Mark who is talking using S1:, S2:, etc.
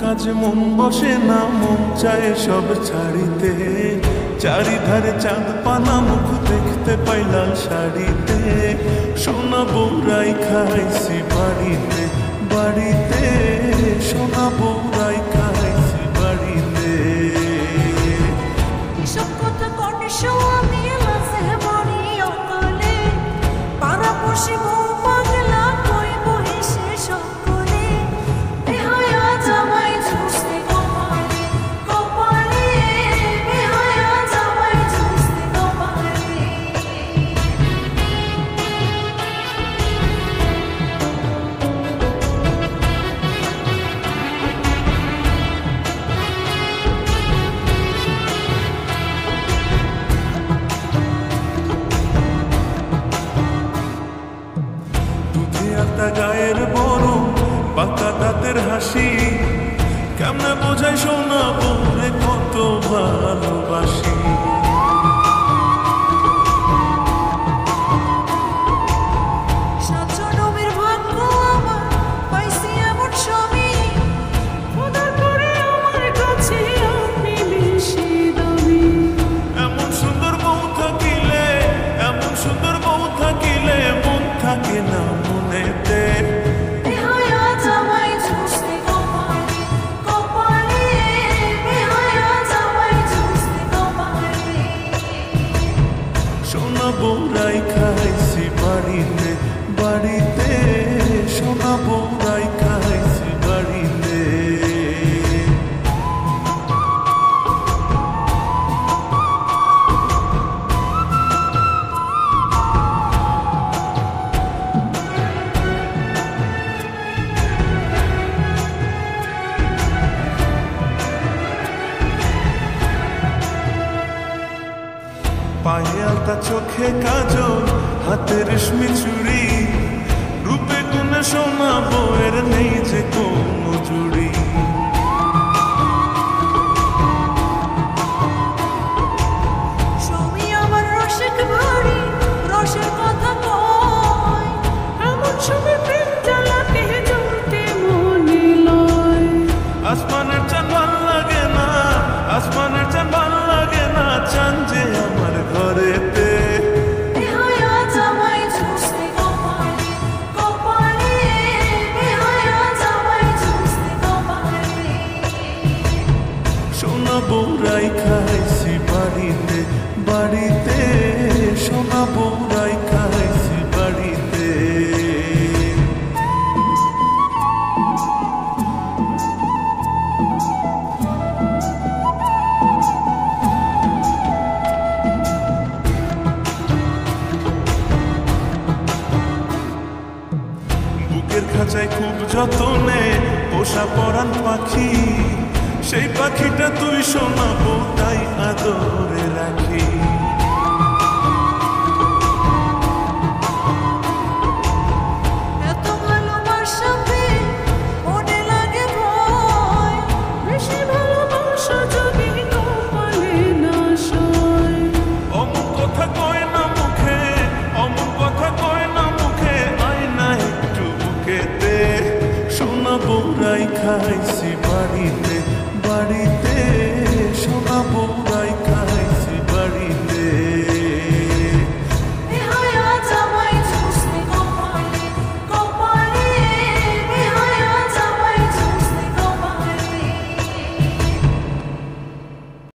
S1: কাজে মন বসে না, মন চায় সব ছাড়িতে। চারিধারে চাঁদ পানা মুখ দেখতে পাই লাল শাড়িতে। সোনা বউরাই খাইছি বাড়িতে বাড়িতে, সোনা বউরাই খাইছি বাড়িতে।
S2: এসব কথা কটে আমি লাসে বড়ি অকলে, পাড়া পড়শি বউ পাগলা কইব হেসে সকলে। বেহায়া জামাই ঝুসতে কপালে কপালে, বেহায়া জামাই ঝুসতে কপালে।
S1: আতা গায়ের বড় পাকা দাঁতের হাসি, কেমনে বোঝাই সোনা বউরে কত ভালোবাসি।
S2: সাতজনমের ভাগ্য আমার পাইছি এমন স্বামী, খোদার করে আমার কাছে আপনি বেশি দামি।
S1: এমন সুন্দর বউ থাকিলে, এমন সুন্দর বউ থাকিলে মন থাকে না মনেতে।
S2: বেহায়া জামাই ঝুসতে কপালে কপালে, বেহায়া জামাই ঝুসতে কপালে।
S1: সোনা বউরাই খাইছি বাড়িতে বাড়িতে, সোনা বউরাই খাইছি বাড়িতে। পায়ে আলতা চোখে কাজল হাতে রেশমি চুড়ি, রূপে গুণে সোনা বউয়ের নেই যে কোনো জুড়ি।
S2: স্বামী আমার রসিক ভারী, রসের কথা কয়, এমন সময় প্রেম জ্বালাতে জ্বলতে মনে লয়।
S1: আসমানের চাঁদ ভাল লাগে না, আসমানের চাঁদ ভাল লাগে না, চাঁদ যে আমার ঘরেতে।
S2: বেহায়া জামাই ঝুসতে কপালে কপালে, বেহায়া জামাই ঝুসতে কপালে।
S1: সোনা বউরাই খাইছি বাড়িতে বাড়িতে, সোনা বউরাই খাইছি বাড়িতে। বুকের খাঁচায় খুব যতনে পোষা পরাণ পাখি, সেই পাখিটা তুই সোনা বউ তাই আদরে রাখি।